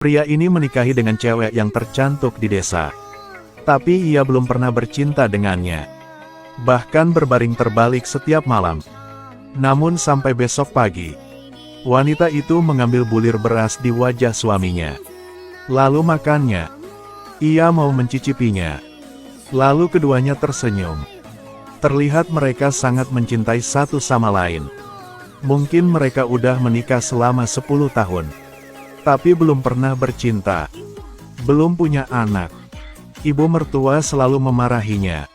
Pria ini menikahi dengan cewek yang tercantik di desa. Tapi ia belum pernah bercinta dengannya. Bahkan berbaring terbalik setiap malam. Namun sampai besok pagi, wanita itu mengambil bulir beras di wajah suaminya. Lalu makannya. Ia mau mencicipinya. Lalu keduanya tersenyum. Terlihat mereka sangat mencintai satu sama lain. Mungkin mereka udah menikah selama 10 tahun. Tapi belum pernah bercinta. Belum punya anak. Ibu mertua selalu memarahinya.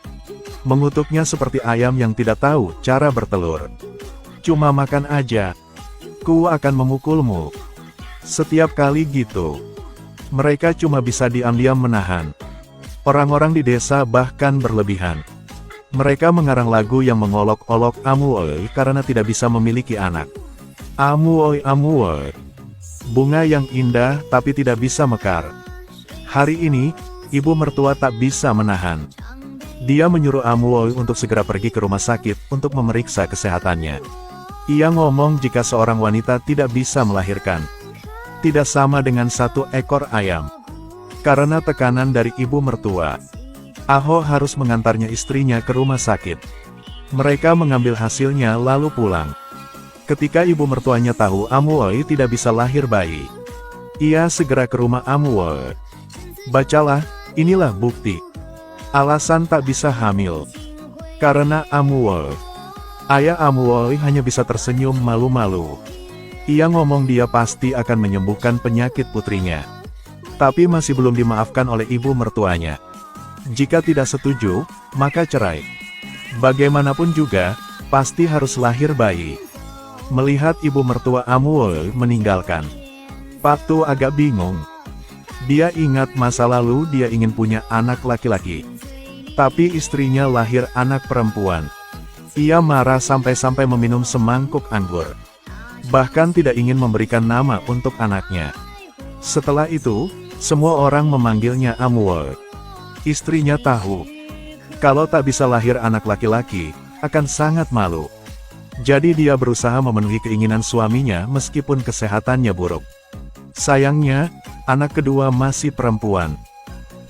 Mengutuknya seperti ayam yang tidak tahu cara bertelur. Cuma makan aja. Ku akan memukulmu. Setiap kali gitu. Mereka cuma bisa diam-diam menahan. Orang-orang di desa bahkan berlebihan. Mereka mengarang lagu yang mengolok-olok Amuoi karena tidak bisa memiliki anak. Amuoi, Amuoi. Bunga yang indah tapi tidak bisa mekar. Hari ini, ibu mertua tak bisa menahan. Dia menyuruh Amuoi untuk segera pergi ke rumah sakit untuk memeriksa kesehatannya. Ia ngomong jika seorang wanita tidak bisa melahirkan, tidak sama dengan satu ekor ayam. Karena tekanan dari ibu mertua, Aho harus mengantarnya istrinya ke rumah sakit. Mereka mengambil hasilnya lalu pulang. Ketika ibu mertuanya tahu Amuoi tidak bisa lahir bayi, ia segera ke rumah Amuoi. Bacalah, inilah bukti. Alasan tak bisa hamil. Karena Amuoi. Ayah Amuoi hanya bisa tersenyum malu-malu. Ia ngomong dia pasti akan menyembuhkan penyakit putrinya. Tapi masih belum dimaafkan oleh ibu mertuanya. Jika tidak setuju, maka cerai. Bagaimanapun juga, pasti harus lahir bayi. Melihat ibu mertua Amuoi meninggalkan, Patu agak bingung. Dia ingat masa lalu dia ingin punya anak laki-laki. Tapi istrinya lahir anak perempuan. Ia marah sampai-sampai meminum semangkuk anggur. Bahkan tidak ingin memberikan nama untuk anaknya. Setelah itu, semua orang memanggilnya Amuoi. Istrinya tahu, kalau tak bisa lahir anak laki-laki, akan sangat malu. Jadi dia berusaha memenuhi keinginan suaminya meskipun kesehatannya buruk. Sayangnya, anak kedua masih perempuan.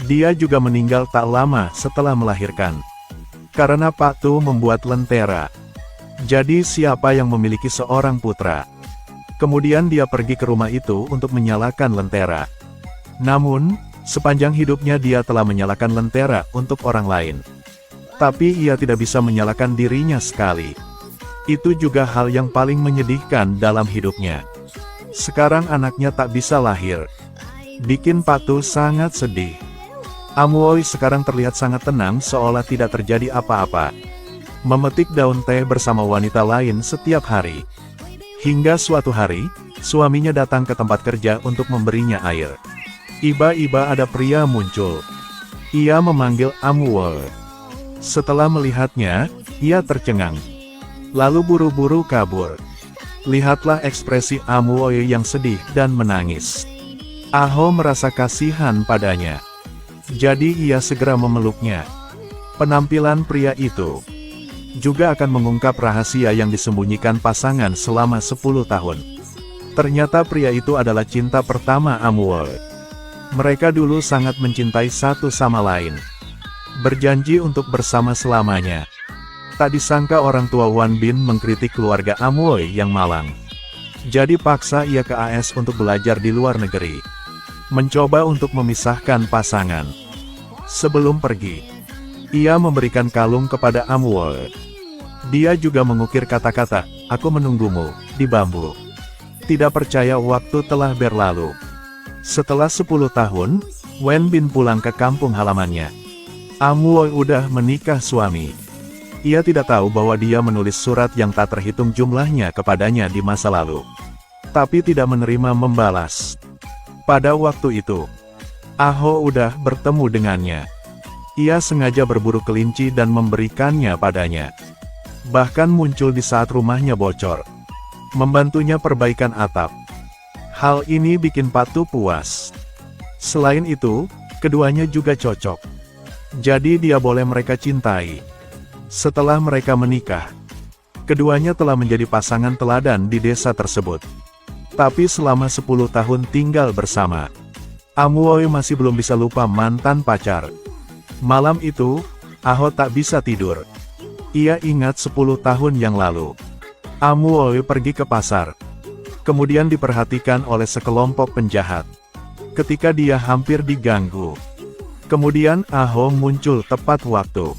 Dia juga meninggal tak lama setelah melahirkan. Karena Patu membuat lentera. Jadi siapa yang memiliki seorang putra? Kemudian dia pergi ke rumah itu untuk menyalakan lentera. Namun, sepanjang hidupnya dia telah menyalakan lentera untuk orang lain. Tapi ia tidak bisa menyalakan dirinya sekali. Itu juga hal yang paling menyedihkan dalam hidupnya. Sekarang anaknya tak bisa lahir. Bikin Patu sangat sedih. Amuoi sekarang terlihat sangat tenang seolah tidak terjadi apa-apa. Memetik daun teh bersama wanita lain setiap hari. Hingga suatu hari, suaminya datang ke tempat kerja untuk memberinya air. Tiba-tiba ada pria muncul. Ia memanggil Amuoi. Setelah melihatnya, ia tercengang. Lalu buru-buru kabur. Lihatlah ekspresi Amuoi yang sedih dan menangis. Aho merasa kasihan padanya. Jadi ia segera memeluknya. Penampilan pria itu juga akan mengungkap rahasia yang disembunyikan pasangan selama 10 tahun. Ternyata pria itu adalah cinta pertama Amuoi. Mereka dulu sangat mencintai satu sama lain. Berjanji untuk bersama selamanya. Tak disangka orang tua Wan Bin mengkritik keluarga Amuoi yang malang. Jadi paksa ia ke AS untuk belajar di luar negeri. Mencoba untuk memisahkan pasangan. Sebelum pergi, ia memberikan kalung kepada Amuoi. Dia juga mengukir kata-kata, "Aku menunggumu," di bambu. Tidak percaya waktu telah berlalu. Setelah 10 tahun, Wan Bin pulang ke kampung halamannya. Amuoi udah menikah suami. Ia tidak tahu bahwa dia menulis surat yang tak terhitung jumlahnya kepadanya di masa lalu. Tapi tidak menerima membalas. Pada waktu itu, Aho udah bertemu dengannya. Ia sengaja berburu kelinci dan memberikannya padanya. Bahkan muncul di saat rumahnya bocor. Membantunya perbaikan atap. Hal ini bikin Patu puas. Selain itu, keduanya juga cocok. Jadi dia boleh mereka cintai. Setelah mereka menikah, keduanya telah menjadi pasangan teladan di desa tersebut. Tapi selama 10 tahun tinggal bersama, Amuoi masih belum bisa lupa mantan pacar. Malam itu, Aho tak bisa tidur. Ia ingat 10 tahun yang lalu. Amuoi pergi ke pasar. Kemudian diperhatikan oleh sekelompok penjahat. Ketika dia hampir diganggu. Kemudian Aho muncul tepat waktu.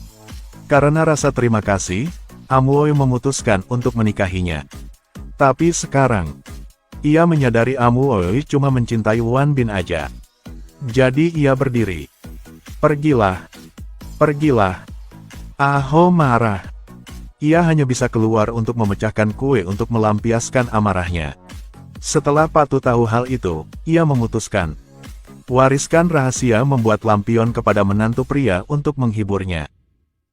Karena rasa terima kasih, Amuoi memutuskan untuk menikahinya. Tapi sekarang, ia menyadari Amuoi cuma mencintai Wan Bin aja. Jadi ia berdiri. Pergilah. Pergilah. Aho marah. Ia hanya bisa keluar untuk memecahkan kue untuk melampiaskan amarahnya. Setelah Patu tahu hal itu, ia memutuskan. Wariskan rahasia membuat lampion kepada menantu pria untuk menghiburnya.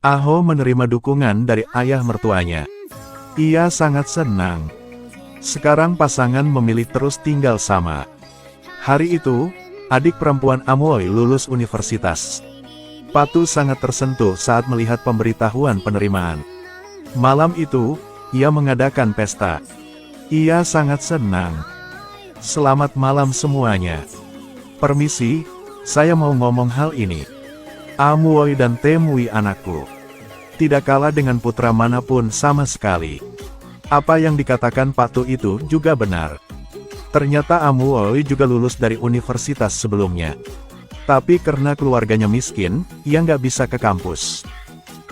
Aho menerima dukungan dari ayah mertuanya. Ia sangat senang. Sekarang pasangan memilih terus tinggal sama. Hari itu, adik perempuan Amuoi lulus universitas. Patu sangat tersentuh saat melihat pemberitahuan penerimaan. Malam itu, ia mengadakan pesta. Ia sangat senang. Selamat malam semuanya. Permisi, saya mau ngomong hal ini. Amuoi dan Temui anakku. Tidak kalah dengan putra manapun sama sekali. Apa yang dikatakan Patu itu juga benar. Ternyata Amuoi juga lulus dari universitas sebelumnya. Tapi karena keluarganya miskin, ia nggak bisa ke kampus.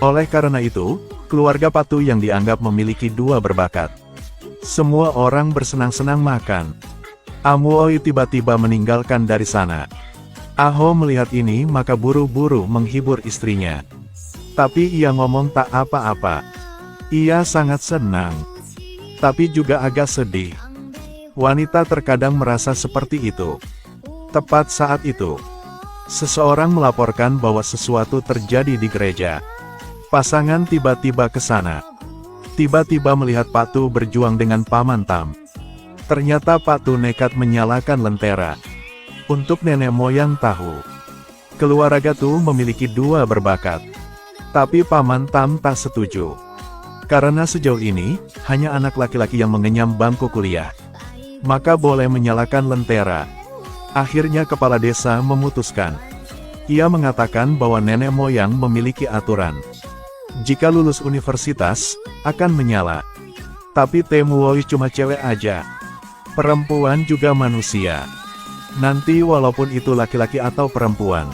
Oleh karena itu, keluarga Patu yang dianggap memiliki dua berbakat. Semua orang bersenang-senang makan. Amuoi tiba-tiba meninggalkan dari sana. Aho melihat ini maka buru-buru menghibur istrinya. Tapi ia ngomong tak apa-apa. Ia sangat senang. Tapi juga agak sedih. Wanita terkadang merasa seperti itu. Tepat saat itu, seseorang melaporkan bahwa sesuatu terjadi di gereja. Pasangan tiba-tiba ke sana. Tiba-tiba melihat Patu berjuang dengan Paman Tam. Ternyata Patu nekat menyalakan lentera. Untuk nenek moyang tahu, keluarga Tu memiliki dua berbakat. Tapi Paman Tam tak setuju. Karena sejauh ini, hanya anak laki-laki yang mengenyam bangku kuliah. Maka boleh menyalakan lentera. Akhirnya kepala desa memutuskan. Ia mengatakan bahwa nenek moyang memiliki aturan. Jika lulus universitas, akan menyala. Tapi Temuoi cuma cewek aja. Perempuan juga manusia. Nanti walaupun itu laki-laki atau perempuan.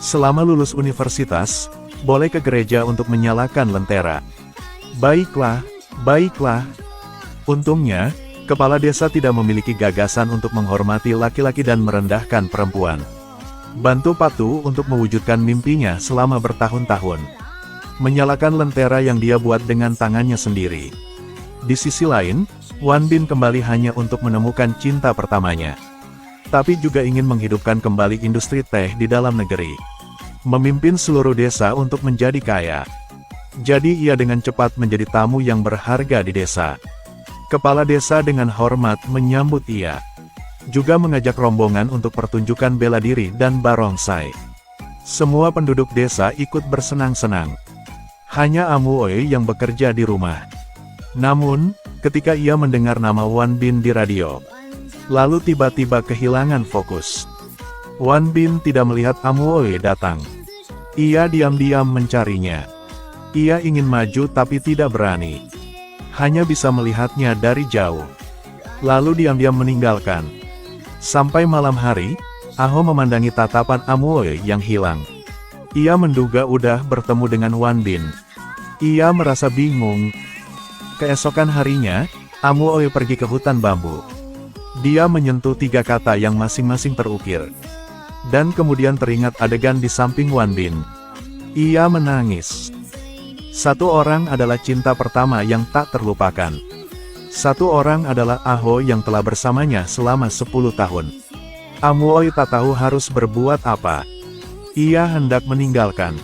Selama lulus universitas, boleh ke gereja untuk menyalakan lentera. Baiklah, baiklah. Untungnya, kepala desa tidak memiliki gagasan untuk menghormati laki-laki dan merendahkan perempuan. Bantu Patu untuk mewujudkan mimpinya selama bertahun-tahun. Menyalakan lentera yang dia buat dengan tangannya sendiri. Di sisi lain, Wan Bin kembali hanya untuk menemukan cinta pertamanya. Tapi juga ingin menghidupkan kembali industri teh di dalam negeri. Memimpin seluruh desa untuk menjadi kaya. Jadi ia dengan cepat menjadi tamu yang berharga di desa. Kepala desa dengan hormat menyambut ia. Juga mengajak rombongan untuk pertunjukan bela diri dan barongsai. Semua penduduk desa ikut bersenang-senang. Hanya Amuoi yang bekerja di rumah. Namun, ketika ia mendengar nama Wan Bin di radio, lalu tiba-tiba kehilangan fokus. Wan Bin tidak melihat Amuoi datang. Ia diam-diam mencarinya. Ia ingin maju tapi tidak berani. Hanya bisa melihatnya dari jauh. Lalu diam-diam meninggalkan. Sampai malam hari, Aho memandangi tatapan Amuoi yang hilang. Ia menduga udah bertemu dengan Wan Bin. Ia merasa bingung. Keesokan harinya, Amuoi pergi ke hutan bambu. Dia menyentuh 3 kata yang masing-masing terukir. Dan kemudian teringat adegan di samping Wan Bin. Ia menangis. Satu orang adalah cinta pertama yang tak terlupakan. Satu orang adalah Aho yang telah bersamanya selama 10 tahun. Amuoi tak tahu harus berbuat apa. Ia hendak meninggalkan.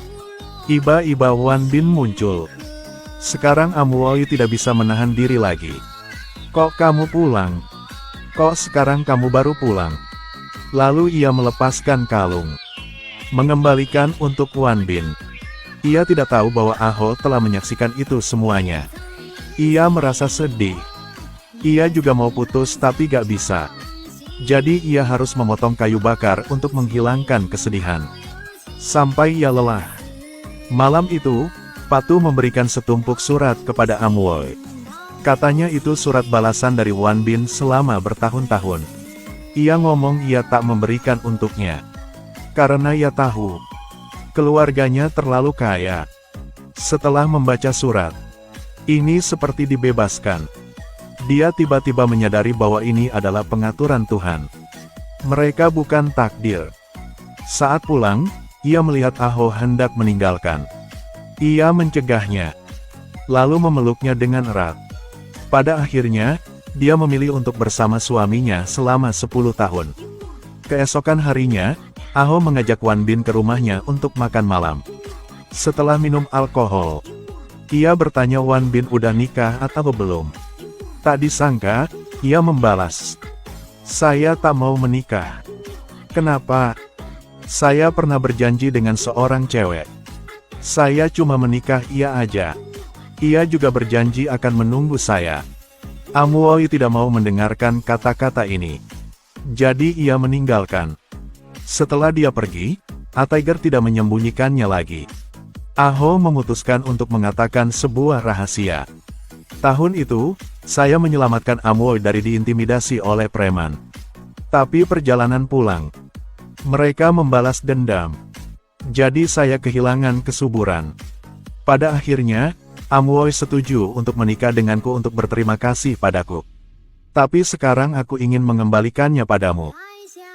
Iba-iba Wan Bin muncul. Sekarang Amuoi tidak bisa menahan diri lagi. Kok kamu pulang? Kok sekarang kamu baru pulang? Lalu ia melepaskan kalung. Mengembalikan untuk Wan Bin. Ia tidak tahu bahwa Aho telah menyaksikan itu semuanya. Ia merasa sedih. Ia juga mau putus tapi gak bisa. Jadi ia harus memotong kayu bakar untuk menghilangkan kesedihan. Sampai ia lelah. Malam itu, Patu memberikan setumpuk surat kepada Amuoi. Katanya itu surat balasan dari Wan Bin selama bertahun-tahun. Ia ngomong ia tak memberikan untuknya. Karena ia tahu, keluarganya terlalu kaya. Setelah membaca surat, ini seperti dibebaskan. Dia tiba-tiba menyadari bahwa ini adalah pengaturan Tuhan. Mereka bukan takdir. Saat pulang, ia melihat Aho hendak meninggalkan. Ia mencegahnya, lalu memeluknya dengan erat. Pada akhirnya, dia memilih untuk bersama suaminya selama 10 tahun. Keesokan harinya, Aho mengajak Wan Bin ke rumahnya untuk makan malam. Setelah minum alkohol, ia bertanya Wan Bin udah nikah atau belum. Tak disangka, ia membalas, "Saya tak mau menikah." "Kenapa?" "Saya pernah berjanji dengan seorang cewek. Saya cuma menikah ia aja. Ia juga berjanji akan menunggu saya." Amuoi tidak mau mendengarkan kata-kata ini. Jadi ia meninggalkan. Setelah dia pergi, A Tiger tidak menyembunyikannya lagi. Aho memutuskan untuk mengatakan sebuah rahasia. Tahun itu, saya menyelamatkan Amuoi dari diintimidasi oleh preman. Tapi perjalanan pulang, mereka membalas dendam. Jadi saya kehilangan kesuburan. Pada akhirnya, Amuoi setuju untuk menikah denganku untuk berterima kasih padaku. Tapi sekarang aku ingin mengembalikannya padamu.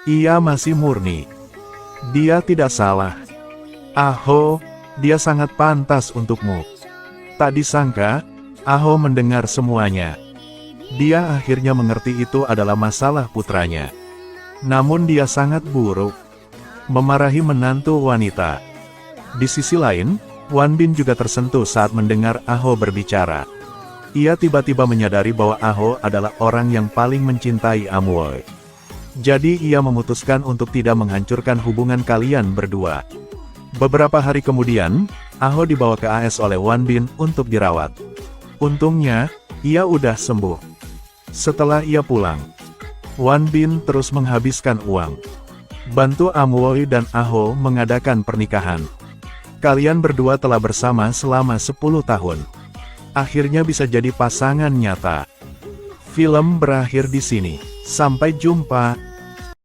Ia masih murni. Dia tidak salah. Aho, dia sangat pantas untukmu. Tak disangka, Aho mendengar semuanya. Dia akhirnya mengerti itu adalah masalah putranya. Namun dia sangat buruk. Memarahi menantu wanita. Di sisi lain, Wan Bin juga tersentuh saat mendengar Aho berbicara. Ia tiba-tiba menyadari bahwa Aho adalah orang yang paling mencintai Amuoi. Jadi ia memutuskan untuk tidak menghancurkan hubungan kalian berdua. Beberapa hari kemudian, Aho dibawa ke AS oleh Wan Bin untuk dirawat. Untungnya, ia udah sembuh. Setelah ia pulang, Wan Bin terus menghabiskan uang. Bantu Amuoi dan Aho mengadakan pernikahan. Kalian berdua telah bersama selama 10 tahun. Akhirnya bisa jadi pasangan nyata. Film berakhir di sini. Sampai jumpa.